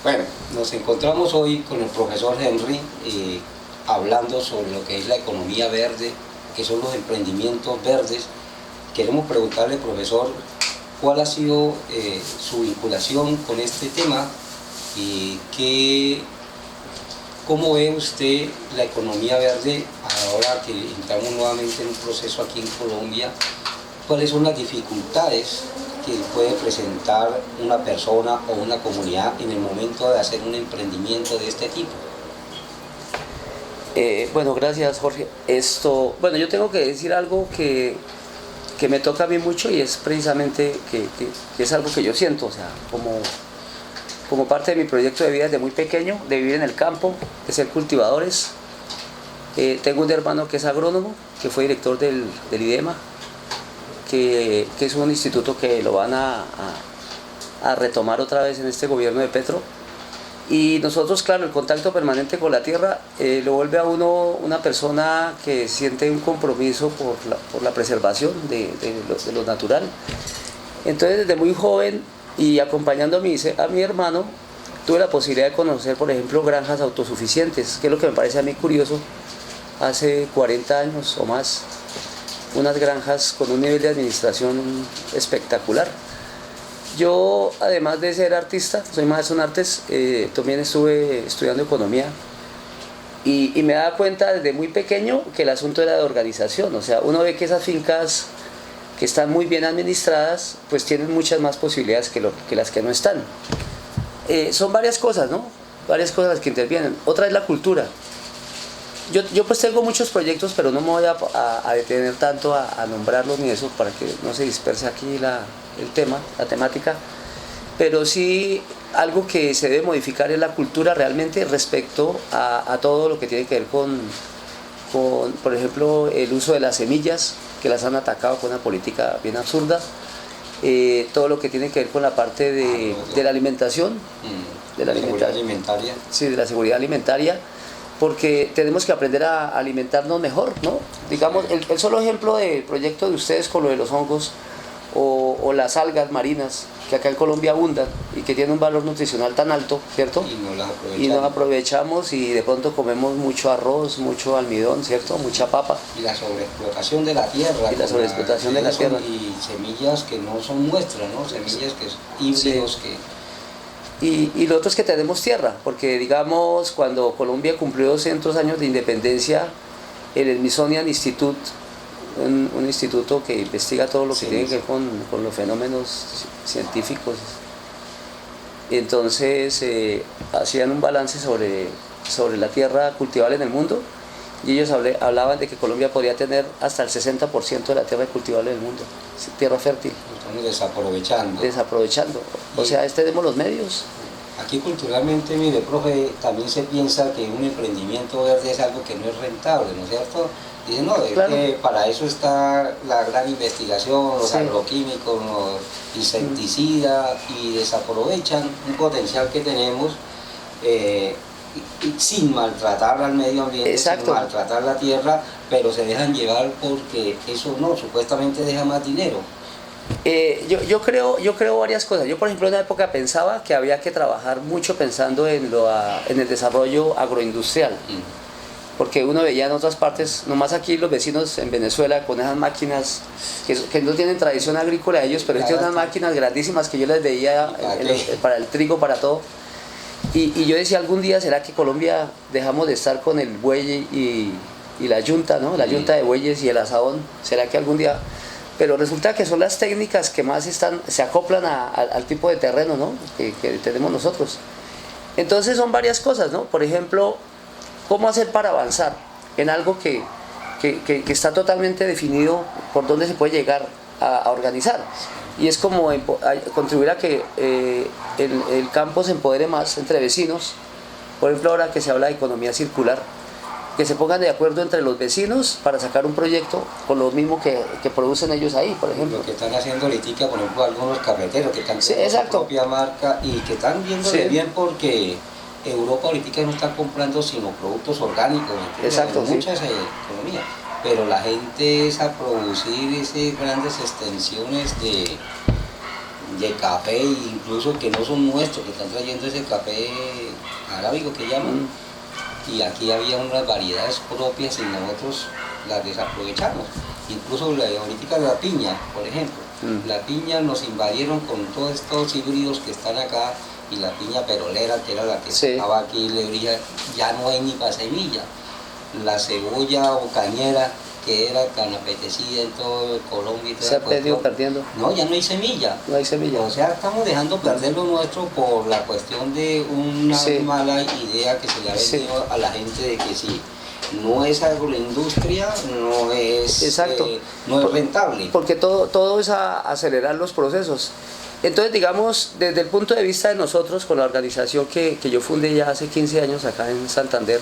Bueno, nos encontramos hoy con el profesor Henry hablando sobre lo que es la economía verde, que son los emprendimientos verdes. Queremos preguntarle, profesor, cuál ha sido su vinculación con este tema y cómo ve usted la economía verde ahora que entramos nuevamente en un proceso aquí en Colombia. ¿Cuáles son las dificultades que puede presentar una persona o una comunidad en el momento de hacer un emprendimiento de este tipo? Bueno, gracias, Jorge. Bueno, yo tengo que decir algo que me toca a mí mucho, y es precisamente que es algo que yo siento, o sea, como parte de mi proyecto de vida desde muy pequeño, de vivir en el campo, de ser cultivadores. Tengo un hermano que es agrónomo, que fue director del IDEMA, que es un instituto que lo van a retomar otra vez en este gobierno de Petro. Y nosotros, claro, el contacto permanente con la tierra lo vuelve a uno una persona que siente un compromiso por la preservación de lo natural. Entonces, desde muy joven y acompañando a mi hermano, tuve la posibilidad de conocer, por ejemplo, granjas autosuficientes, que es lo que me parece a mí curioso. Hace 40 años o más, unas granjas con un nivel de administración espectacular. Yo, además de ser artista, soy maestro en artes, también estuve estudiando economía y me daba cuenta desde muy pequeño que el asunto era de organización. O sea, uno ve que esas fincas que están muy bien administradas, pues tienen muchas más posibilidades que las que no están. Son varias cosas, ¿no? Varias cosas las que intervienen. Otra es la cultura. Yo pues tengo muchos proyectos, pero no me voy a detener tanto a nombrarlos ni eso, para que no se disperse aquí el tema, la temática. Pero sí, algo que se debe modificar es la cultura realmente respecto a todo lo que tiene que ver con, por ejemplo, el uso de las semillas, que las han atacado con una política bien absurda. Todo lo que tiene que ver con la parte de la alimentación, de la seguridad alimentaria. Sí, de la seguridad alimentaria, porque tenemos que aprender a alimentarnos mejor, ¿no? Digamos, el solo ejemplo del proyecto de ustedes con lo de los hongos o las algas marinas, que acá en Colombia abundan y que tienen un valor nutricional tan alto, ¿cierto? Y no las aprovechamos y de pronto comemos mucho arroz, mucho almidón, ¿cierto? Mucha papa. Y la sobreexplotación de la tierra. Y la sobreexplotación de la tierra. Y semillas que no son nuestras, ¿no? Semillas que son híbridos, sí. Y lo otro es que tenemos tierra, porque digamos, cuando Colombia cumplió 200 años de independencia, el Smithsonian Institute, un instituto que investiga todo lo que tiene que ver con los fenómenos científicos, entonces hacían un balance sobre la tierra cultivable en el mundo, y ellos hablaban de que Colombia podría tener hasta el 60% de la tierra cultivable del mundo, tierra fértil. Estamos desaprovechando. O sea, tenemos los medios. Aquí culturalmente, mire, profe, también se piensa que un emprendimiento verde es algo que no es rentable, ¿no es cierto? Dicen, no, es claro, que para eso está la gran investigación, los agroquímicos, los insecticidas, y desaprovechan un potencial que tenemos sin maltratar al medio ambiente, exacto, sin maltratar la tierra, pero se dejan llevar porque eso no, supuestamente deja más dinero. Yo creo varias cosas. Yo, por ejemplo, en una época pensaba que había que trabajar mucho pensando en el desarrollo agroindustrial, porque uno veía en otras partes, nomás aquí los vecinos en Venezuela con esas máquinas que no tienen tradición agrícola ellos, pero tienen unas máquinas grandísimas que yo les veía para el trigo, para todo. Y yo decía, algún día será que Colombia dejamos de estar con el buey y la yunta, ¿no? La yunta de bueyes y el asadón. ¿Será que algún día? Pero resulta que son las técnicas que más se acoplan al tipo de terreno, ¿no? que tenemos nosotros. Entonces son varias cosas, ¿no? Por ejemplo, ¿cómo hacer para avanzar en algo que está totalmente definido por dónde se puede llegar a organizar? Y es como contribuir a que el campo se empodere más entre vecinos. Por ejemplo, ahora que se habla de economía circular, que se pongan de acuerdo entre los vecinos para sacar un proyecto con lo mismo que producen ellos ahí, por ejemplo. Lo que están haciendo ahorita, por ejemplo, algunos carreteros que están con su propia marca y que están viéndole bien, porque Europa ahorita no está comprando sino productos orgánicos, exacto, muchas economías, pero la gente es a producir esas grandes extensiones de café, incluso que no son nuestros, que están trayendo ese café arábigo que llaman, y aquí había unas variedades propias y nosotros las desaprovechamos. Incluso ahorita la piña, por ejemplo, la piña nos invadieron con todos estos híbridos que están acá, y la piña perolera, que era la que estaba aquí, Lebrija, ya no hay ni para semilla. La cebolla o cañera, que era tan apetecida en todo Colombia. Se ha perdiendo. No, ya no hay semilla. No hay semilla. O sea, estamos dejando perder lo nuestro por la cuestión de una mala idea que se le ha vendido a la gente de que si no es agroindustria, no es, no es rentable. Porque todo es a acelerar los procesos. Entonces, digamos, desde el punto de vista de nosotros, con la organización que yo fundé ya hace 15 años acá en Santander,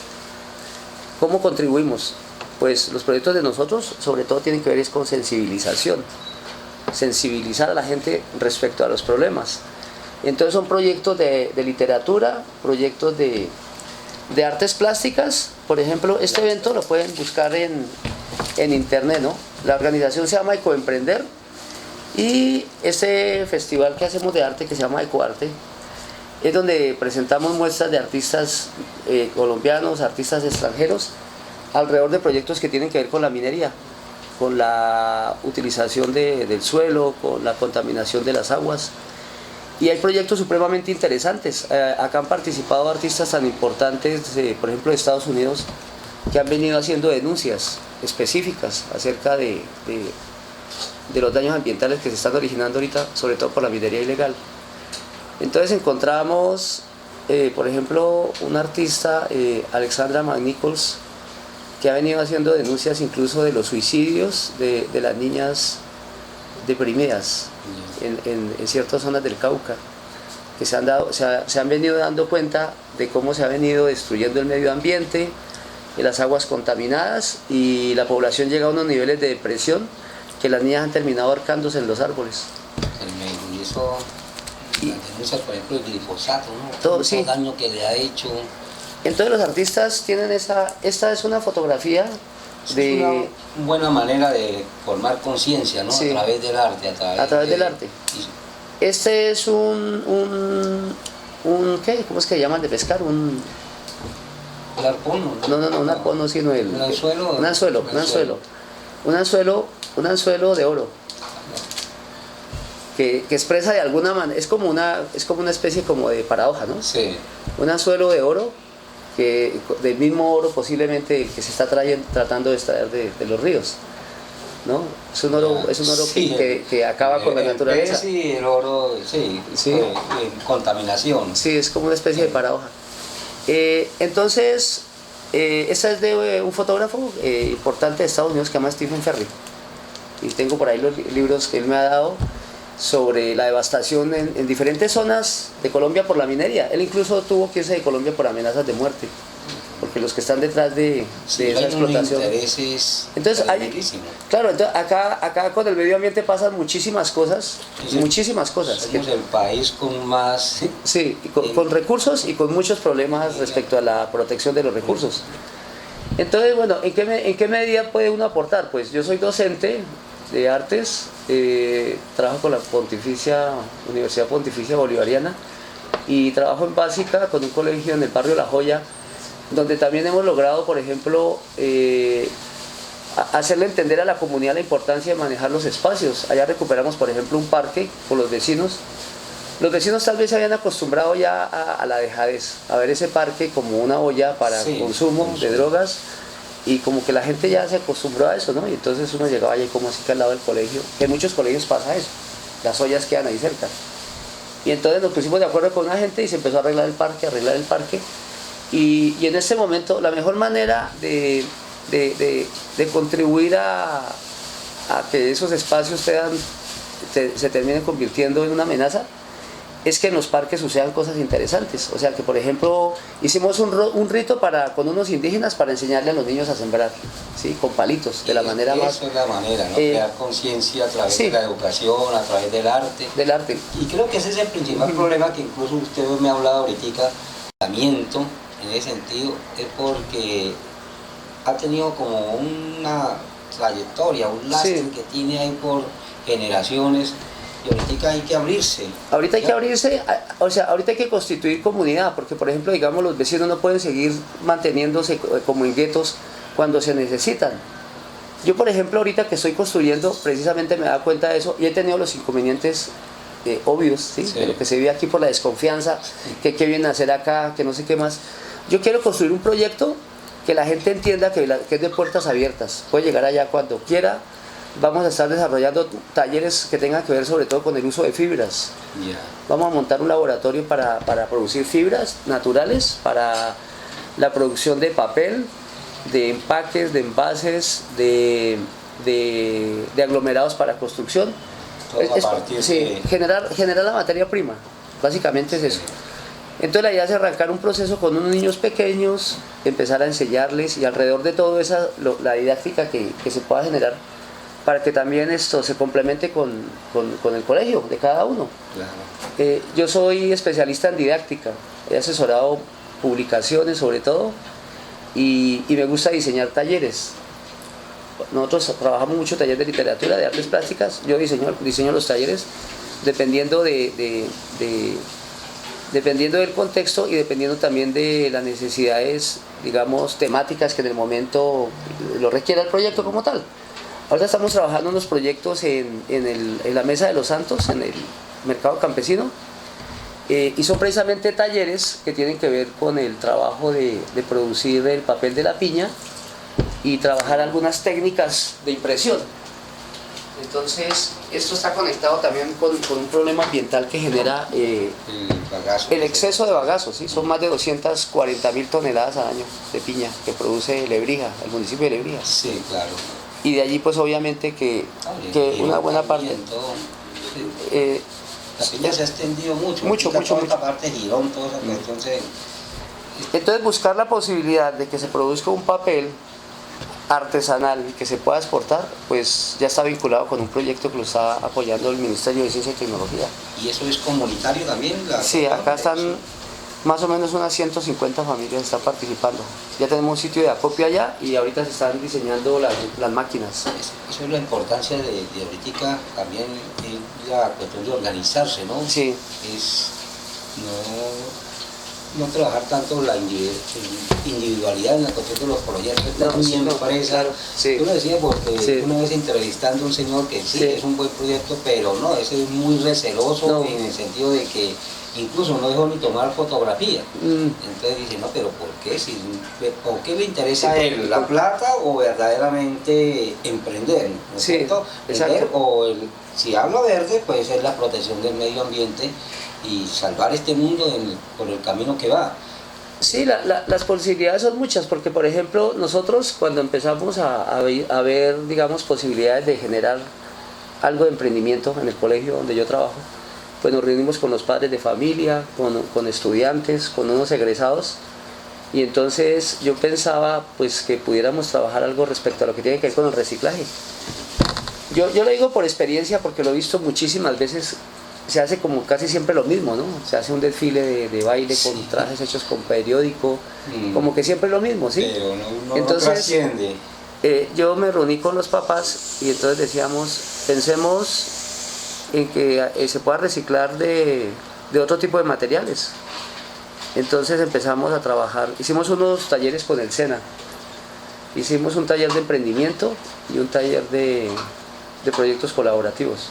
¿cómo contribuimos? Pues los proyectos de nosotros sobre todo tienen que ver es con sensibilización, sensibilizar a la gente respecto a los problemas. Entonces son proyectos de literatura, proyectos de artes plásticas. Por ejemplo, este evento lo pueden buscar en internet, ¿no? La organización se llama Ecoemprender, y este festival que hacemos de arte, que se llama Ecoarte, es donde presentamos muestras de artistas colombianos, artistas extranjeros, alrededor de proyectos que tienen que ver con la minería, con la utilización del suelo, con la contaminación de las aguas. Y hay proyectos supremamente interesantes. Acá han participado artistas tan importantes, por ejemplo, de Estados Unidos, que han venido haciendo denuncias específicas acerca de los daños ambientales que se están originando ahorita, sobre todo por la minería ilegal. Entonces encontramos, por ejemplo, un artista, Alexandra McNichols, que ha venido haciendo denuncias incluso de los suicidios de las niñas deprimidas en ciertas zonas del Cauca, que se han venido dando cuenta de cómo se ha venido destruyendo el medio ambiente, las aguas contaminadas, y la población llega a unos niveles de depresión que las niñas han terminado ahorcándose en los árboles. Y eso, las denuncias, por ejemplo, el glifosato, ¿no? Todo, el daño que le ha hecho. Entonces los artistas tienen esta es una fotografía de... Es una buena manera de formar conciencia, ¿no? Sí. A través del arte. A través del arte. Este es un ¿qué? ¿Cómo es que llaman de pescar? ¿El arpón? No, un arpón no, sino el... ¿Un anzuelo? Un anzuelo de oro. Que expresa de alguna manera, es como una especie como de paradoja, ¿no? Sí. Un anzuelo de oro, del mismo oro posiblemente que se está tratando de extraer de los ríos, ¿no? Es un oro sí, que acaba con la naturaleza. Sí, el oro, sí. Contaminación. Sí, es como una especie de paradoja. Entonces, esta es de un fotógrafo importante de Estados Unidos que se llama Stephen Ferry. Y tengo por ahí los libros que él me ha dado sobre la devastación en diferentes zonas de Colombia por la minería. Él incluso tuvo que irse de Colombia por amenazas de muerte, porque los que están detrás de esa explotación. Entonces, claro, entonces acá con el medio ambiente pasan muchísimas cosas, muchísimas cosas. Somos el país con más... Sí, con recursos y con muchos problemas respecto a la protección de los recursos. Entonces, bueno, ¿en qué medida puede uno aportar? Pues yo soy docente de artes, trabajo con la Universidad Pontificia Bolivariana, y trabajo en básica con un colegio en el barrio La Joya, donde también hemos logrado, por ejemplo, hacerle entender a la comunidad la importancia de manejar los espacios. Allá recuperamos, por ejemplo, un parque con los vecinos. Los vecinos tal vez se habían acostumbrado ya a la dejadez, a ver ese parque como una olla para consumo de drogas, y como que la gente ya se acostumbró a eso, ¿no? Y entonces uno llegaba allí como así que al lado del colegio, que en muchos colegios pasa eso, las ollas quedan ahí cerca. Y entonces nos pusimos de acuerdo con una gente y se empezó a arreglar el parque, y en este momento la mejor manera de contribuir a que esos espacios se terminen convirtiendo en una amenaza es que en los parques sucedan cosas interesantes. O sea, que por ejemplo hicimos un rito con unos indígenas para enseñarle a los niños a sembrar, ¿sí? Con palitos, de la manera más... Esa es la manera, ¿no? Crear conciencia a través de la educación, a través del arte. Y creo que ese es el principal problema, que incluso usted me ha hablado ahorita, tratamiento en ese sentido, es porque ha tenido como una trayectoria, un lastre que tiene ahí por generaciones, Y ahorita hay que abrirse. Ahorita hay que abrirse, o sea, ahorita hay que constituir comunidad, porque por ejemplo, digamos, los vecinos no pueden seguir manteniéndose como en guetos cuando se necesitan. Yo, por ejemplo, ahorita que estoy construyendo, precisamente me da cuenta de eso y he tenido los inconvenientes obvios, ¿sí? Sí. De lo que se vive aquí por la desconfianza, que qué vienen a hacer acá, que no sé qué más. Yo quiero construir un proyecto que la gente entienda que es de puertas abiertas, puede llegar allá cuando quiera. Vamos a estar desarrollando talleres que tengan que ver sobre todo con el uso de fibras. Ya. Vamos a montar un laboratorio para producir fibras naturales, para la producción de papel, de empaques, de envases, de aglomerados para construcción. Todo a partir de... generar la materia prima, básicamente es eso. Entonces la idea es arrancar un proceso con unos niños pequeños, empezar a enseñarles y alrededor de todo esa, la didáctica que se pueda generar para que también esto se complemente con el colegio de cada uno. Claro. Yo soy especialista en didáctica, he asesorado publicaciones sobre todo y me gusta diseñar talleres. Nosotros trabajamos mucho talleres de literatura, de artes plásticas. Yo diseño los talleres dependiendo dependiendo del contexto y dependiendo también de las necesidades, digamos, temáticas que en el momento lo requiera el proyecto como tal. Ahora estamos trabajando en unos proyectos en la Mesa de los Santos, en el mercado campesino, y son precisamente talleres que tienen que ver con el trabajo de producir el papel de la piña y trabajar algunas técnicas de impresión. Entonces, esto está conectado también con un problema ambiental que genera el exceso de bagazo, ¿sí? Son más de 240.000 toneladas al año de piña que produce Lebrija, el municipio de Lebrija. Sí, claro. Y de allí pues obviamente que una buena parte... La piña se ha extendido mucho. Mucho. Esta parte de Girón, toda esa cuestión se... Entonces buscar la posibilidad de que se produzca un papel artesanal y que se pueda exportar, pues ya está vinculado con un proyecto que lo está apoyando el Ministerio de Ciencia y Tecnología. ¿Y eso es comunitario también? Sí, acá están más o menos unas 150 familias están participando. Ya tenemos un sitio de acopio allá y ahorita se están diseñando las máquinas. Eso es la importancia de ahorita también, la cuestión de organizarse, ¿no? Sí. Es no trabajar tanto la individualidad en la cuestión de los proyectos, empresa. Claro, sí. Tú lo decías porque Sí. una vez entrevistando a un señor que sí, es un buen proyecto, pero no, ese es muy receloso en el sentido de que incluso no dejó ni tomar fotografía. Entonces dice, no, pero ¿por qué? ¿Por qué le interesa a él la plata o verdaderamente emprender? ¿No es cierto? Exacto. Si hablo verde, pues es la protección del medio ambiente y salvar este mundo por el camino que va. Sí, las posibilidades son muchas, porque por ejemplo nosotros cuando empezamos a ver, digamos, posibilidades de generar algo de emprendimiento en el colegio donde yo trabajo, pues nos reunimos con los padres de familia, con estudiantes, con unos egresados, y entonces yo pensaba pues que pudiéramos trabajar algo respecto a lo que tiene que ver con el reciclaje. Yo lo digo por experiencia porque lo he visto muchísimas veces. Se hace como casi siempre lo mismo, ¿no? Se hace un desfile de baile con trajes hechos con periódico, como que siempre lo mismo, ¿sí? Pero no entonces, trasciende. Yo me reuní con los papás y entonces decíamos, pensemos en que se pueda reciclar de otro tipo de materiales. Entonces empezamos a trabajar, hicimos unos talleres con el SENA, hicimos un taller de emprendimiento y un taller de proyectos colaborativos.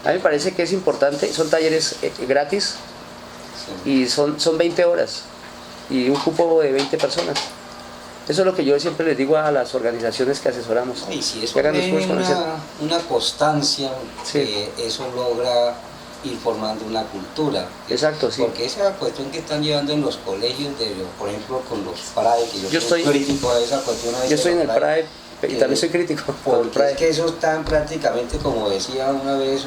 A mí me parece que es importante, son talleres gratis y son 20 horas y un cupo de 20 personas. Eso es lo que yo siempre les digo a las organizaciones que asesoramos. Y si eso tiene una constancia, sí. Eso logra ir formando una cultura. Exacto, sí. Porque esa cuestión que están llevando en los colegios, por ejemplo con los PRAE, que yo soy crítico de esa cuestión. Yo estoy en el PRAE y también soy crítico. Porque es que eso están prácticamente, como decía una vez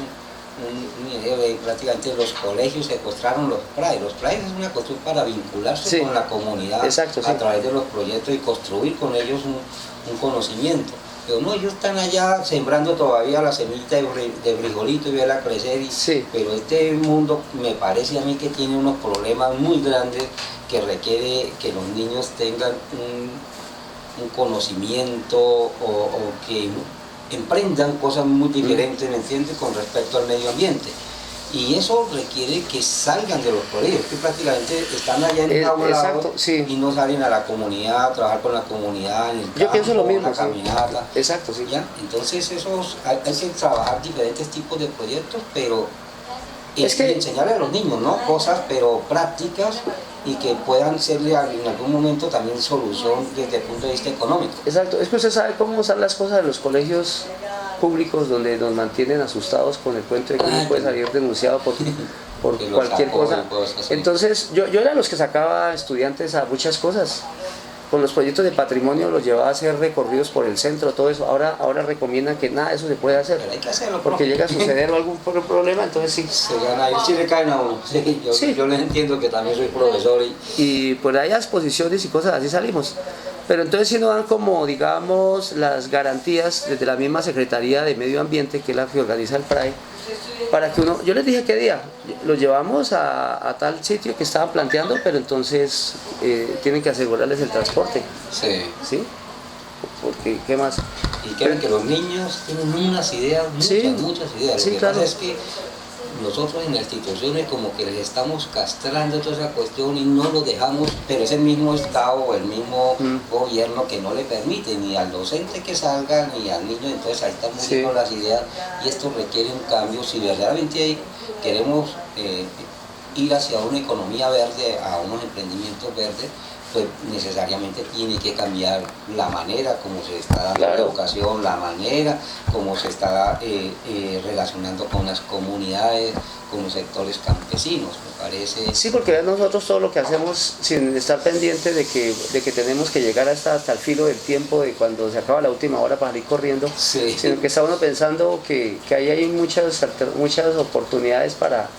prácticamente los colegios secuestraron los PRAE. Los PRAE es una cuestión para vincularse con la comunidad. Exacto, a través de los proyectos y construir con ellos un conocimiento. Pero no, ellos están allá sembrando todavía la semillita de frijolito y verla crecer. Pero este mundo me parece a mí que tiene unos problemas muy grandes que requiere que los niños tengan un conocimiento o que emprendan cosas muy diferentes, ¿me entiendes?, con respecto al medio ambiente. Y eso requiere que salgan de los colegios, que prácticamente están allá en el aula sí. Y no salen a la comunidad, a trabajar con la comunidad, en el campo, yo pienso lo mismo, a caminarla. Exacto, sí. ¿Ya? Entonces hay que trabajar diferentes tipos de proyectos, pero y enseñarle a los niños, ¿no?, cosas pero prácticas y que puedan serle en algún momento también solución desde el punto de vista económico. Exacto, es que usted sabe cómo usar las cosas de los colegios públicos donde nos mantienen asustados con el cuento de que uno puede salir denunciado por cualquier cosa. Entonces yo era de los que sacaba estudiantes a muchas cosas. Con los proyectos de patrimonio los llevaba a hacer recorridos por el centro, todo eso. Ahora recomiendan que nada de eso se puede hacer. Pero hay que hacerlo, porque llega a suceder algún problema, entonces sí. Se gana, sí le caen a uno. Sí, yo les entiendo que también soy profesor. Y por ahí a exposiciones y cosas así salimos. Pero entonces sí nos dan como, digamos, las garantías desde la misma Secretaría de Medio Ambiente, que es la que organiza el PRAE, para que uno, yo les dije qué día, los llevamos a tal sitio que estaban planteando, pero entonces tienen que asegurarles el transporte. Sí. ¿Sí? Porque, ¿qué más? Y quieren que los niños tienen unas ideas, muchas ideas. Sí, Lo que claro. pasa es que nosotros en las instituciones como que les estamos castrando toda esa cuestión y no lo dejamos, pero es el mismo Estado o el mismo gobierno que no le permite ni al docente que salga ni al niño, entonces ahí están muriendo las ideas y esto requiere un cambio. Si verdaderamente queremos ir hacia una economía verde, a unos emprendimientos verdes, pues necesariamente tiene que cambiar la manera como se está dando la educación, la manera como se está relacionando con las comunidades, con los sectores campesinos, me parece. Sí, porque nosotros todo lo que hacemos sin estar pendiente de que tenemos que llegar hasta el filo del tiempo de cuando se acaba la última hora para ir corriendo, sino que está uno pensando que ahí hay muchas oportunidades para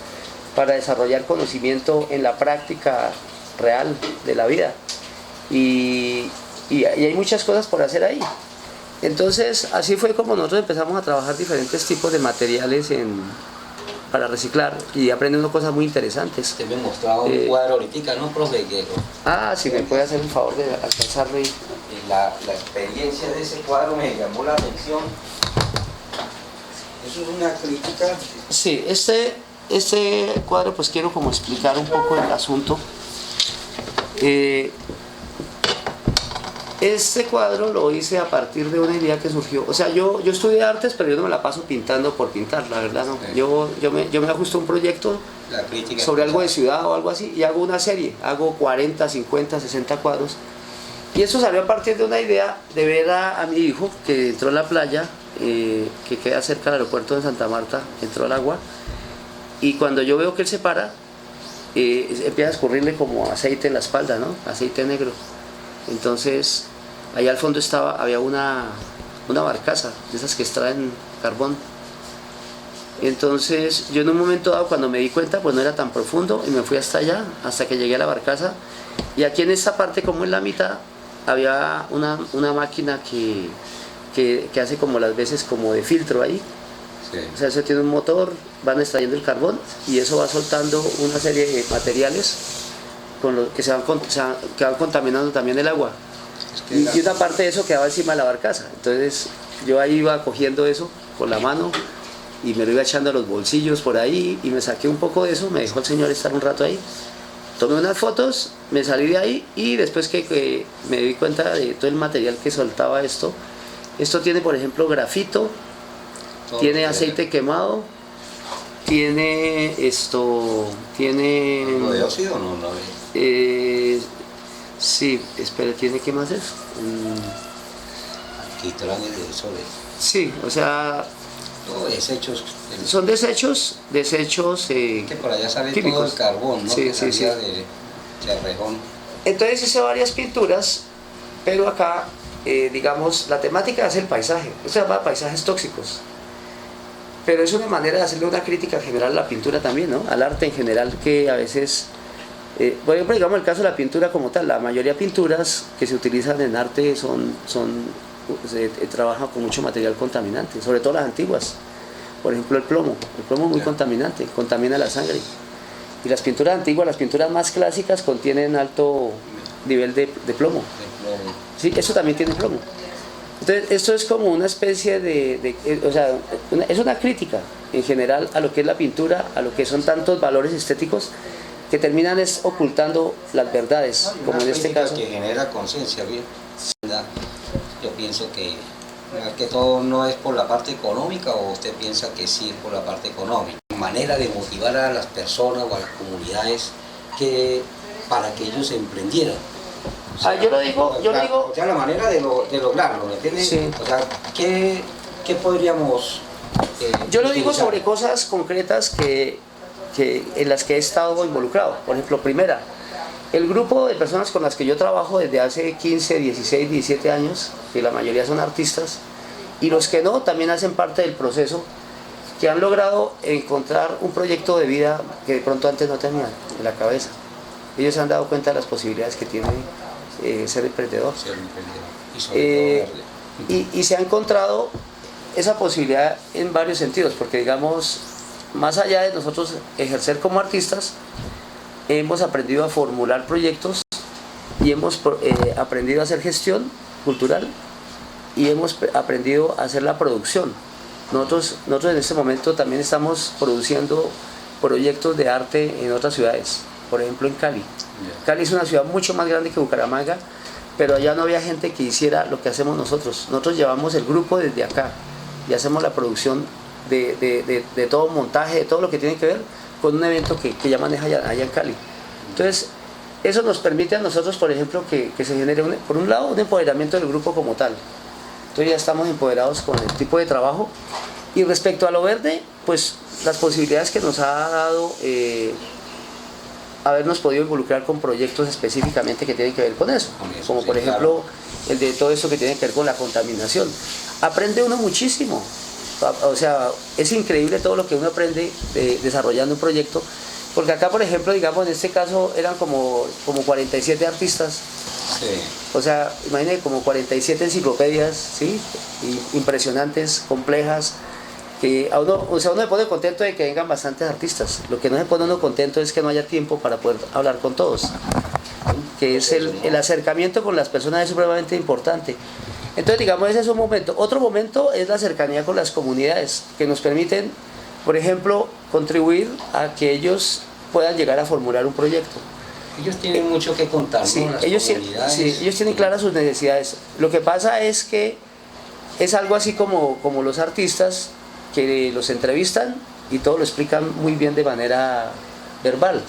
desarrollar conocimiento en la práctica real de la vida y hay muchas cosas por hacer ahí. Entonces así fue como nosotros empezamos a trabajar diferentes tipos de materiales para reciclar y aprendiendo cosas muy interesantes. Usted me mostraba un cuadro ahorita, ¿no, profe? Si me puede hacer un favor de alcanzarlo. La experiencia de ese cuadro me llamó la atención. Eso es una crítica. Sí, este cuadro pues quiero como explicar un poco el asunto. Este cuadro lo hice a partir de una idea que surgió, o sea, yo estudié artes, pero yo no me la paso pintando por pintar, la verdad no. Yo me ajusto a un proyecto sobre algo de ciudad o algo así y hago una serie, hago 40, 50, 60 cuadros. Y eso salió a partir de una idea de ver a mi hijo que entró a la playa, que queda cerca del aeropuerto de Santa Marta, entró al agua y cuando yo veo que él se para, empieza a escurrirle como aceite en la espalda, ¿no? Aceite negro. Entonces, allá al fondo había una barcaza, de esas que extraen carbón. Entonces, yo en un momento dado, cuando me di cuenta, pues no era tan profundo, y me fui hasta allá, hasta que llegué a la barcaza. Y aquí en esta parte, como en la mitad, había una máquina que hace como las veces como de filtro ahí. Sí. O sea, eso tiene un motor, van extrayendo el carbón y eso va soltando una serie de materiales que van contaminando también el agua. Y una parte de eso quedaba encima de la barcaza. Entonces yo ahí iba cogiendo eso con la mano y me lo iba echando a los bolsillos por ahí y me saqué un poco de eso, me dejó el señor estar un rato ahí. Tomé unas fotos, me salí de ahí y después que me di cuenta de todo el material que soltaba esto tiene por ejemplo grafito, tiene aceite quemado, tiene tiene... ¿Lo de óxido o no? Sí, espera, ¿tiene qué más es? Aquí traen el sol. Sí, o sea... desechos. Son desechos que por allá sale químicos. Todo el carbón, ¿no? Sí. De Cerrejón. Entonces hice varias pinturas, pero acá, digamos, la temática es el paisaje. Se llama paisajes tóxicos. Pero es una manera de hacerle una crítica general a la pintura también, ¿no? Al arte en general, que a veces... por ejemplo, digamos el caso de la pintura como tal, la mayoría de pinturas que se utilizan en arte se trabaja con mucho material contaminante, sobre todo las antiguas. Por ejemplo, el plomo es muy contaminante, contamina la sangre. Y las pinturas antiguas, las pinturas más clásicas contienen alto nivel de plomo. Sí, eso también tiene plomo. Entonces, esto es como una especie o sea, es una crítica en general a lo que es la pintura, a lo que son tantos valores estéticos que terminan ocultando las verdades, como en este caso. Que genera conciencia, bien. Yo pienso que más que todo no es por la parte económica, o usted piensa que sí es por la parte económica. Manera de motivar a las personas o a las comunidades para que ellos emprendieran. O sea, yo lo digo. O sea, la manera de lograrlo, ¿me entiendes? Sí. O sea, ¿qué podríamos yo lo digo utilizar? sobre cosas concretas en las que he estado involucrado. Por ejemplo, primera, el grupo de personas con las que yo trabajo desde hace 15, 16, 17 años, que la mayoría son artistas, y los que no, también hacen parte del proceso, que han logrado encontrar un proyecto de vida que de pronto antes no tenían en la cabeza. Ellos se han dado cuenta de las posibilidades que tiene ser emprendedor. Ser emprendedor. Y sobre todo verde. Y se ha encontrado esa posibilidad en varios sentidos, porque digamos, más allá de nosotros ejercer como artistas, hemos aprendido a formular proyectos y hemos aprendido a hacer gestión cultural y hemos aprendido a hacer la producción. Nosotros en este momento también estamos produciendo proyectos de arte en otras ciudades, por ejemplo en Cali. Cali es una ciudad mucho más grande que Bucaramanga, pero allá no había gente que hiciera lo que hacemos nosotros. Nosotros llevamos el grupo desde acá y hacemos la producción de todo montaje, de todo lo que tiene que ver con un evento que ya maneja allá en Cali. Entonces, eso nos permite a nosotros, por ejemplo, que se genere, por un lado, un empoderamiento del grupo como tal. Entonces ya estamos empoderados con el tipo de trabajo. Y respecto a lo verde, pues las posibilidades que nos ha dado habernos podido involucrar con proyectos específicamente que tienen que ver con eso. Como por ejemplo, el de todo eso que tiene que ver con la contaminación. Aprende uno muchísimo. O sea, es increíble todo lo que uno aprende desarrollando un proyecto, porque acá, por ejemplo, digamos, en este caso eran como 47 artistas. Sí. O sea, imagínate, como 47 enciclopedias, ¿sí? Impresionantes, complejas, que a uno, o sea, uno se pone contento de que vengan bastantes artistas. Lo que no se pone uno contento es que no haya tiempo para poder hablar con todos, que es el acercamiento con las personas es supremamente importante. Entonces, digamos, ese es un momento. Otro momento es la cercanía con las comunidades, que nos permiten, por ejemplo, contribuir a que ellos puedan llegar a formular un proyecto. Ellos tienen mucho que contar, sí, ¿no? ellos tienen claras sus necesidades. Lo que pasa es que es algo así como los artistas que los entrevistan y todo lo explican muy bien de manera verbal.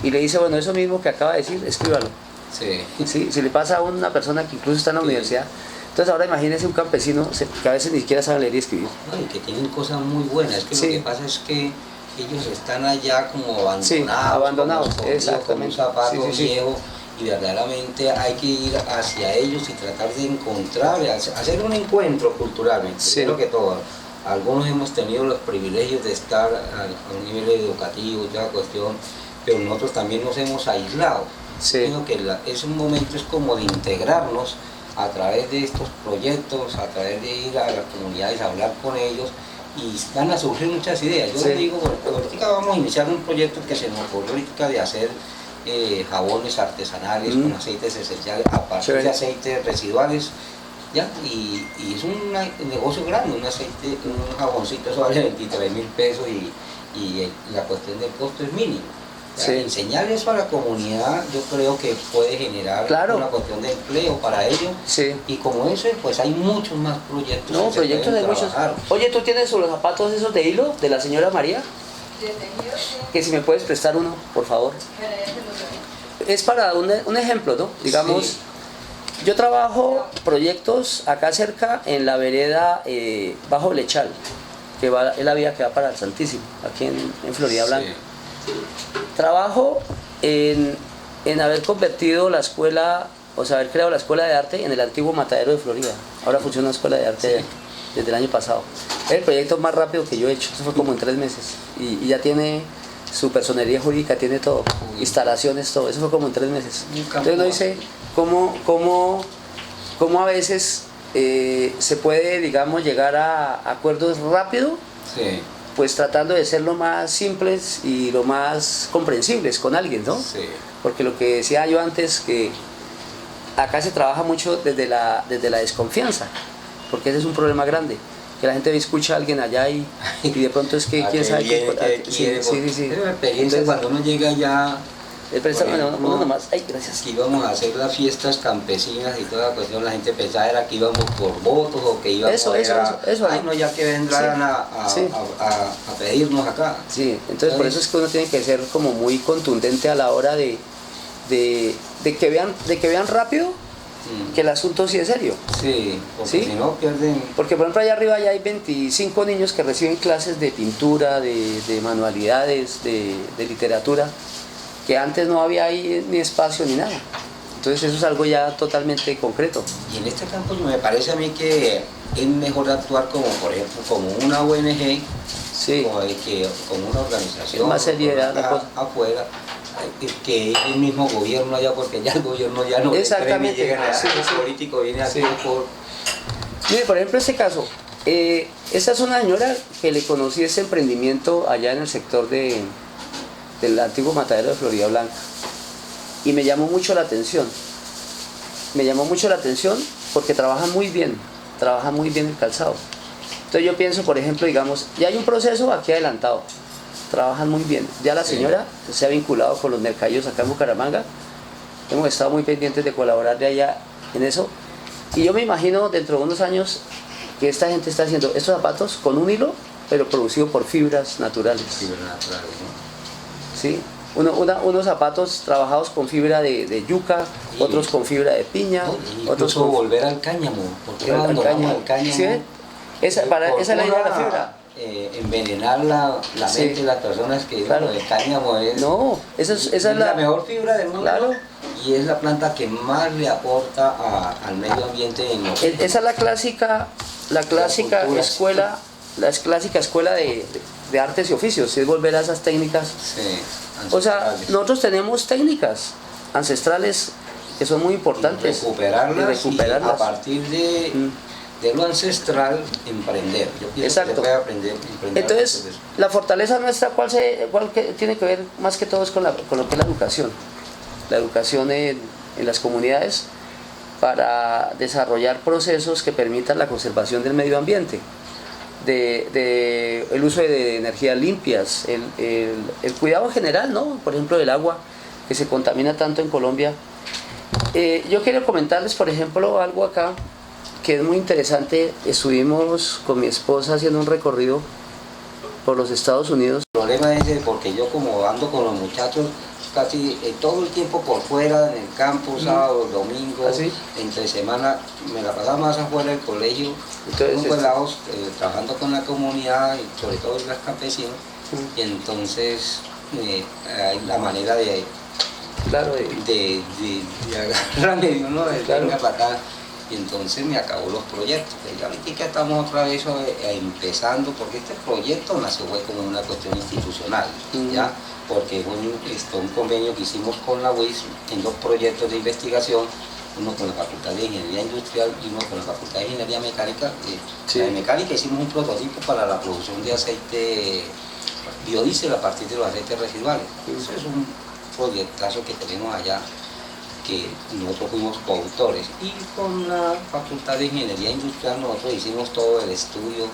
Y le dice, bueno, eso mismo que acaba de decir, escríbalo. Sí. ¿Sí? Si le pasa a una persona que incluso está en la universidad, entonces ahora imagínese un campesino que a veces ni siquiera sabe leer y escribir. No, y que tienen cosas muy buenas. Es que lo que pasa es que ellos están allá como abandonados. Sí, abandonados, como exactamente. Con un zapato viejo, y verdaderamente hay que ir hacia ellos y tratar de encontrar, hacer un encuentro cultural, primero que todo. Algunos hemos tenido los privilegios de estar a un nivel educativo y toda la cuestión, pero nosotros también nos hemos aislado. Creo que es un momento es como de integrarnos a través de estos proyectos, a través de ir a las comunidades a hablar con ellos, y van a surgir muchas ideas. Yo les digo, bueno, ahorita vamos a iniciar un proyecto que se nos ocurrió ahorita de hacer jabones artesanales con aceites esenciales a partir de aceites residuales, ¿ya? Y es un negocio grande, un jaboncito, eso vale 23.000 pesos y la cuestión del costo es mínimo. Enseñar eso a la comunidad, yo creo que puede generar una cuestión de empleo para ellos. Y como eso, pues hay muchos más proyectos. No, proyectos de muchos. Oye, ¿tú tienes los zapatos esos de hilo de la señora María? Que si me puedes prestar uno, por favor. Es para un ejemplo, ¿no? Digamos, yo trabajo proyectos acá cerca en la vereda Bajo Lechal, que es la vía que va para el Santísimo, aquí en Florida Blanca. Trabajo en haber convertido la escuela, o sea, haber creado la escuela de arte en el antiguo matadero de Florida. Ahora funciona una escuela de arte desde el año pasado. Es el proyecto más rápido que yo he hecho, eso fue como en 3 meses. Y ya tiene su personería jurídica, tiene todo, instalaciones, todo, eso fue como en 3 meses. Entonces uno dice cómo a veces se puede, digamos, llegar a acuerdos rápido. Pues tratando de ser lo más simples y lo más comprensibles con alguien, ¿no? Porque lo que decía yo antes, que acá se trabaja mucho desde la desconfianza. porque ese es un problema grande, que la gente escucha a alguien allá y de pronto es que quién sabe qué... Sí. Es una experiencia. Entonces, cuando uno llega allá... uno nomás, ay, gracias. Que íbamos a hacer las fiestas campesinas y toda la cuestión, la gente pensaba era que íbamos por votos o que íbamos eso, ay, no, ya que vendrán a pedirnos acá. Sí, entonces por eso es que uno tiene que ser como muy contundente a la hora de que vean rápido que el asunto sí es serio. Sí, porque si no pierden... Porque por ejemplo allá arriba ya hay 25 niños que reciben clases de pintura, de manualidades, de literatura, que antes no había ahí ni espacio ni nada. Entonces eso es algo ya totalmente concreto. Y en este campo me parece a mí que es mejor actuar como, por ejemplo, como una ONG, sí, como una organización, más seriedad afuera, que el mismo gobierno allá, porque ya el gobierno ya no exactamente llega a el político viene aquí por... Mire, por ejemplo, este caso, esta es una señora que le conocí ese emprendimiento allá en el sector del antiguo matadero de Florida Blanca y me llamó mucho la atención. Me llamó mucho la atención porque trabajan muy bien el calzado. Entonces yo pienso, por ejemplo, digamos, ya hay un proceso aquí adelantado, trabajan muy bien. Ya la señora se ha vinculado con los mercadillos acá en Bucaramanga, hemos estado muy pendientes de colaborar de allá en eso y yo me imagino dentro de unos años que esta gente está haciendo estos zapatos con un hilo, pero producido por fibras naturales. Fibras naturales, ¿no? ¿Sí? Unos zapatos trabajados con fibra de yuca, otros con fibra de piña, otros con... volver al cáñamo, porque abandonamos al cáñamo. ¿Sí? Esa es la idea de la fibra. Envenenar la mente de las personas que el cáñamo es... No, esa es la mejor fibra del mundo. Claro. Y es la planta que más le aporta al medio ambiente en los... Esa es la clásica escuela, de artes y oficios, es volver a esas técnicas. Sí, o sea, nosotros tenemos técnicas ancestrales que son muy importantes. Recuperarlas. Y a partir de lo ancestral, emprender. Yo pienso que se puede emprender. Entonces, la fortaleza nuestra, ¿cuál tiene que ver más que todo es con lo que es la educación? La educación en las comunidades para desarrollar procesos que permitan la conservación del medio ambiente. El uso de energías limpias, el cuidado general, ¿no? Por ejemplo, del agua, que se contamina tanto en Colombia. Yo quiero comentarles, por ejemplo, algo acá que es muy interesante. Estuvimos con mi esposa haciendo un recorrido por los Estados Unidos. El problema es porque yo como ando con los muchachos casi todo el tiempo por fuera, en el campo, sábado, domingo, entre semana, me la pasaba más afuera del colegio, trabajando con la comunidad, y sobre todo las campesinas, y entonces hay la manera de agarrarme, ¿no? Venga para acá. Y entonces me acabó los proyectos. Y ahorita estamos otra vez empezando, porque este proyecto nació como una cuestión institucional, ¿ya? Porque fue un convenio que hicimos con la UIS en 2 proyectos de investigación, uno con la Facultad de Ingeniería Industrial y uno con la Facultad de Ingeniería Mecánica. La de Mecánica hicimos un prototipo para la producción de aceite biodiesel a partir de los aceites residuales. Eso es un proyectazo que tenemos allá, que nosotros fuimos coautores, y con la Facultad de Ingeniería Industrial nosotros hicimos todo el estudio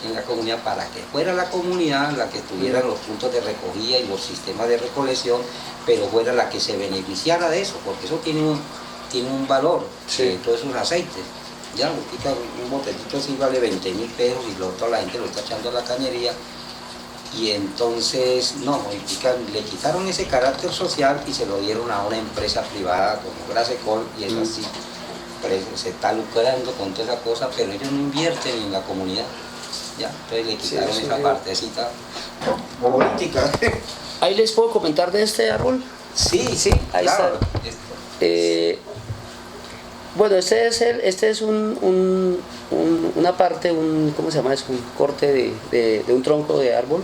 en la comunidad para que fuera la comunidad la que tuviera los puntos de recogida y los sistemas de recolección, pero fuera la que se beneficiara de eso, porque eso tiene un valor, todos esos aceites. Ya, un botellito así vale 20.000 pesos y toda la gente lo está echando a la cañería. Y entonces, le quitaron ese carácter social y se lo dieron a una empresa privada como Grasecol, y es así, se está lucrando con toda esa cosa, pero ellos no invierten en la comunidad, ¿ya? Entonces le quitaron esa partecita política. ¿Ahí les puedo comentar de este árbol? Sí, ahí claro. Está. Bueno, este es una parte, ¿cómo se llama? Es un corte de un tronco de árbol,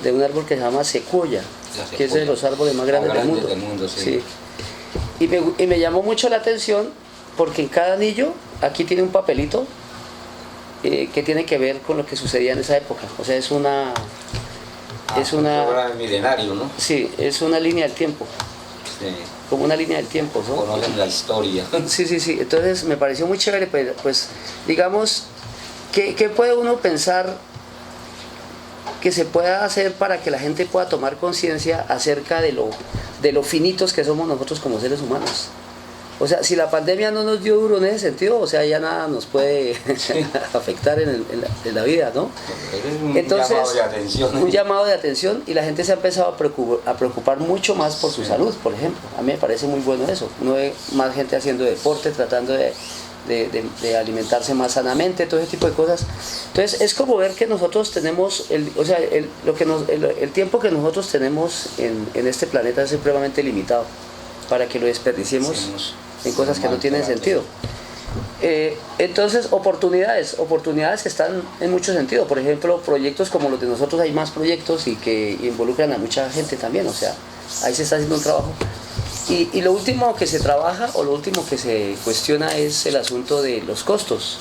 de un árbol que se llama secuoya, que es de los árboles más grandes del mundo. Sí. Y me llamó mucho la atención porque en cada anillo aquí tiene un papelito que tiene que ver con lo que sucedía en esa época. O sea, es una milenario, ¿no? Sí, es una línea del tiempo. Sí. como una línea del tiempo, ¿no? Conocen la historia. Sí, sí, sí. Entonces me pareció muy chévere, pues digamos, ¿qué puede uno pensar que se pueda hacer para que la gente pueda tomar conciencia acerca de lo finitos que somos nosotros como seres humanos? O sea, si la pandemia no nos dio duro en ese sentido, o sea, ya nada nos puede afectar en la vida, ¿no? Es un Entonces, llamado de atención. un llamado de atención, y la gente se ha empezado a preocupar mucho más por su salud, por ejemplo. A mí me parece muy bueno eso. Uno ve más gente haciendo deporte, tratando de alimentarse más sanamente, todo ese tipo de cosas. Entonces es como ver que nosotros tenemos, el tiempo que nosotros tenemos en este planeta es supremamente limitado para que lo desperdiciemos en cosas que no tienen sentido. Entonces oportunidades que están en mucho sentido. Por ejemplo, proyectos como los de nosotros, hay más proyectos y que involucran a mucha gente también, o sea, ahí se está haciendo un trabajo. Y lo último que se trabaja o lo último que se cuestiona es el asunto de los costos.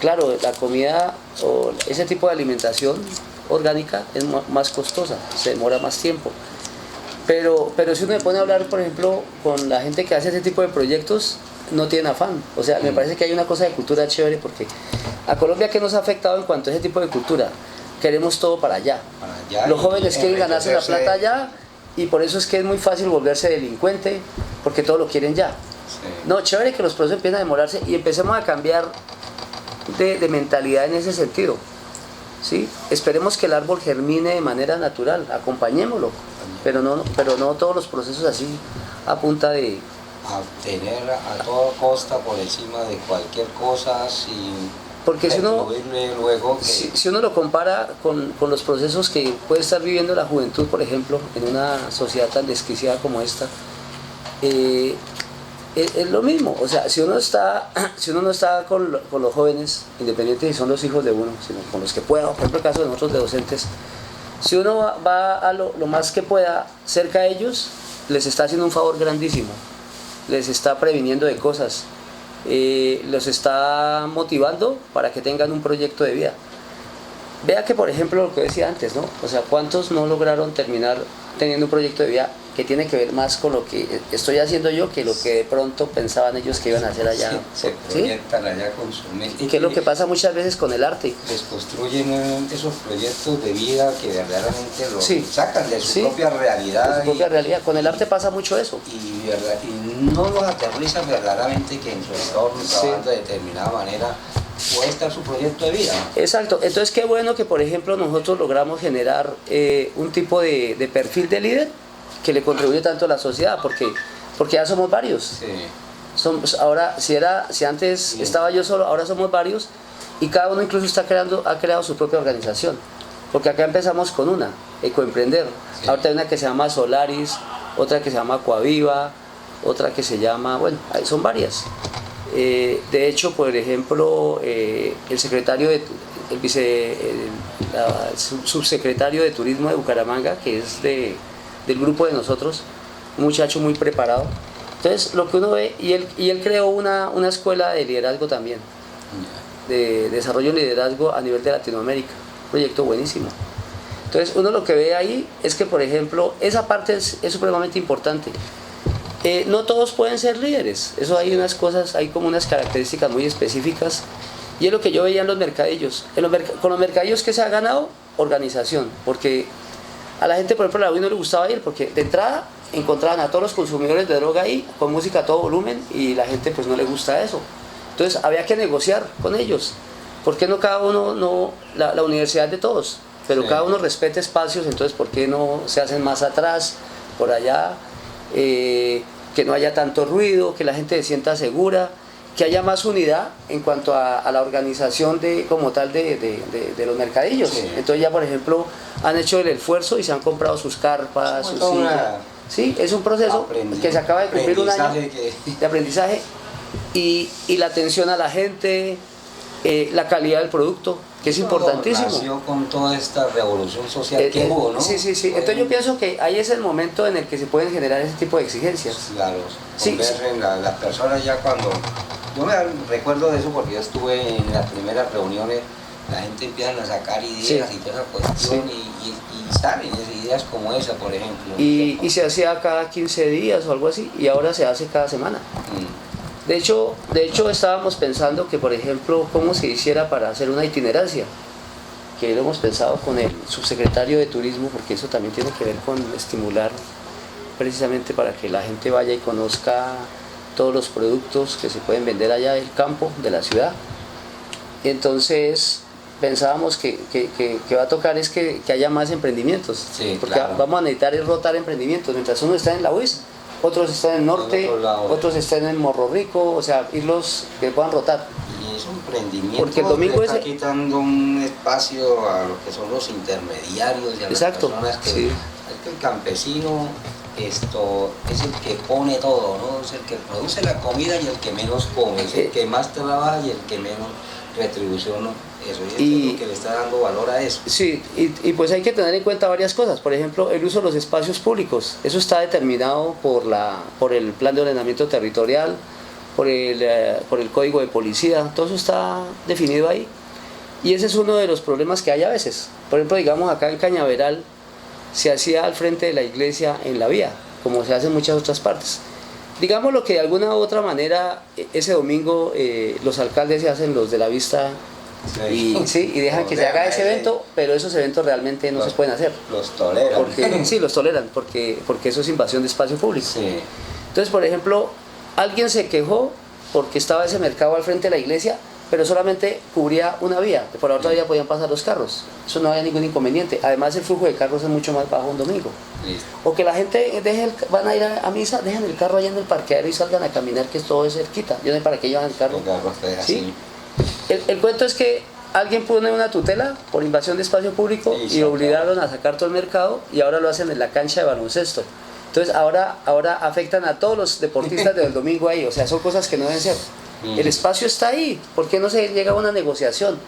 Claro, la comida o ese tipo de alimentación orgánica es más costosa, se demora más tiempo. Pero si uno me pone a hablar, por ejemplo, con la gente que hace ese tipo de proyectos, no tienen afán. O sea, me parece que hay una cosa de cultura chévere, porque a Colombia, ¿qué nos ha afectado en cuanto a ese tipo de cultura? Queremos todo para allá. Los jóvenes quieren ganarse la plata allá, y por eso es que es muy fácil volverse delincuente, porque todo lo quieren ya. Sí. No, chévere que los procesos empiecen a demorarse y empecemos a cambiar de mentalidad en ese sentido. ¿Sí? Esperemos que el árbol germine de manera natural, acompañémoslo, pero no todos los procesos así a punta de... A tener a toda costa por encima de cualquier cosa sin... Porque si uno, luego que... si uno lo compara con los procesos que puede estar viviendo la juventud, por ejemplo, en una sociedad tan desquiciada como esta, es lo mismo. O sea, si uno no está con los jóvenes, independiente si son los hijos de uno, sino con los que pueda, por ejemplo el caso de nosotros de docentes, si uno va a lo más que pueda cerca de ellos, les está haciendo un favor grandísimo, les está previniendo de cosas, los está motivando para que tengan un proyecto de vida. Vea que, por ejemplo, lo que decía antes, ¿no? O sea, ¿cuántos no lograron terminar teniendo un proyecto de vida que tiene que ver más con lo que estoy haciendo yo que lo que de pronto pensaban ellos que iban a hacer allá? Sí, se proyectan allá con su mente. Y que es lo que pasa muchas veces con el arte. Desconstruyen esos proyectos de vida que verdaderamente los sí, sacan de su propia realidad. De su propia realidad. Con el arte pasa mucho eso. Y no los aterrizan verdaderamente que en su entorno, trabajando de determinada manera, puede estar su proyecto de vida. Exacto. Entonces qué bueno que, por ejemplo, nosotros logramos generar un tipo de perfil de líder que le contribuye tanto a la sociedad, porque ya somos varios. Sí. Ahora, si antes estaba yo solo, ahora somos varios, y cada uno incluso ha creado su propia organización. Porque acá empezamos con una, Ecoemprender. Sí. Ahorita hay una que se llama Solaris, otra que se llama Coaviva, otra que se llama, bueno, son varias. De hecho, por ejemplo, el subsecretario de Turismo de Bucaramanga, que es del grupo de nosotros, un muchacho muy preparado. Entonces, lo que uno ve, y él creó una escuela de liderazgo también, de desarrollo de liderazgo a nivel de Latinoamérica, un proyecto buenísimo. Entonces, uno lo que ve ahí es que, por ejemplo, esa parte es supremamente importante. No todos pueden ser líderes, eso hay unas cosas, hay como unas características muy específicas, y es lo que yo veía en los mercadillos. Con los mercadillos, que se ha ganado organización, porque a la gente, por ejemplo, a la UI no le gustaba ir, porque de entrada encontraban a todos los consumidores de droga ahí, con música a todo volumen, y la gente pues no le gusta eso. Entonces había que negociar con ellos. ¿Por qué no cada uno, la universidad de todos, pero sí, cada uno respete espacios? Entonces, ¿por qué no se hacen más atrás, por allá? Que no haya tanto ruido, que la gente se sienta segura, que haya más unidad en cuanto a la organización como tal de los mercadillos. Sí. Entonces ya, por ejemplo, han hecho el esfuerzo y se han comprado sus carpas, sus sillas. Sí, es un proceso que se acaba de cumplir un año de aprendizaje, y la atención a la gente, la calidad del producto, que es importantísimo. Nació con toda esta revolución social que hubo, ¿no? Sí. Entonces yo pienso que ahí es el momento en el que se pueden generar ese tipo de exigencias. Claro, convergen las personas ya cuando... Yo me recuerdo de eso porque yo estuve en las primeras reuniones la gente empieza a sacar ideas y toda esa cuestión y salen ideas como esa, por ejemplo. Y se hacía cada 15 días o algo así, y ahora se hace cada semana. De hecho estábamos pensando que, por ejemplo, cómo se hiciera para hacer una itinerancia, que lo hemos pensado con el subsecretario de Turismo, porque eso también tiene que ver con estimular precisamente para que la gente vaya y conozca todos los productos que se pueden vender allá del campo, de la ciudad. Entonces pensábamos que va a tocar es que haya más emprendimientos, porque claro, vamos a necesitar rotar emprendimientos. Mientras uno está en la UIS, otros están en el norte, otros están en Morro Rico, o sea, irlos que puedan rotar. Y es un emprendimiento, porque el domingo está quitando un espacio a lo que son los intermediarios y a las personas que, el campesino es el que pone todo, ¿no? Es el que produce la comida y el que menos come, es el que más trabaja y el que menos retribución, ¿no? Eso es lo que le está dando valor a eso. Sí, y pues hay que tener en cuenta varias cosas. Por ejemplo, el uso de los espacios públicos. Eso está determinado por el plan de ordenamiento territorial, por el código de policía. Todo eso está definido ahí. Y ese es uno de los problemas que hay a veces. Por ejemplo, digamos acá en Cañaveral se hacía al frente de la iglesia en la vía, como se hace en muchas otras partes. Digamos lo que de alguna u otra manera ese domingo los alcaldes se hacen los de la vista y dejan que se haga ese evento, pero esos eventos realmente no se pueden hacer. Los toleran. Sí, los toleran, porque eso es invasión de espacio público. Sí. Entonces, por ejemplo, alguien se quejó porque estaba ese mercado al frente de la iglesia, pero solamente cubría una vía, por la otra vía podían pasar los carros, eso no había ningún inconveniente. Además, el flujo de carros es mucho más bajo un domingo. Listo. O que la gente van a ir a misa, dejan el carro allá en el parqueadero y salgan a caminar, que todo es cerquita. Yo no sé para qué llevan el carro. ¿Sí? El cuento es que alguien pone una tutela por invasión de espacio público y obligaron a sacar todo el mercado, y ahora lo hacen en la cancha de baloncesto. Entonces ahora afectan a todos los deportistas del domingo ahí, o sea, son cosas que no deben ser. El espacio está ahí, ¿por qué no se llega a una negociación?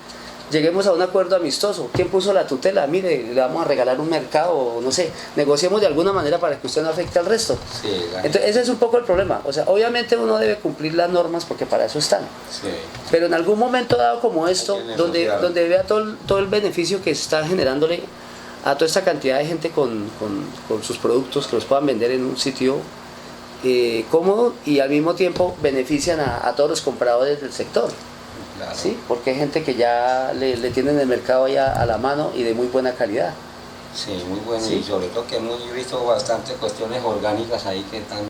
Lleguemos a un acuerdo amistoso. ¿Quién puso la tutela? Mire, le vamos a regalar un mercado, o no sé, negociemos de alguna manera para que usted no afecte al resto. Sí, entonces ese es un poco el problema. O sea, obviamente uno debe cumplir las normas porque para eso están. Sí. Pero en algún momento dado como esto, donde vea todo el beneficio que está generándole a toda esta cantidad de gente con sus productos, que los puedan vender en un sitio cómodo, y al mismo tiempo benefician a todos los compradores del sector. Claro. ¿Sí? Porque hay gente que ya le tienen el mercado ya a la mano y de muy buena calidad. Sí, muy bueno. ¿Sí? Y sobre todo que hemos visto bastante cuestiones orgánicas ahí que están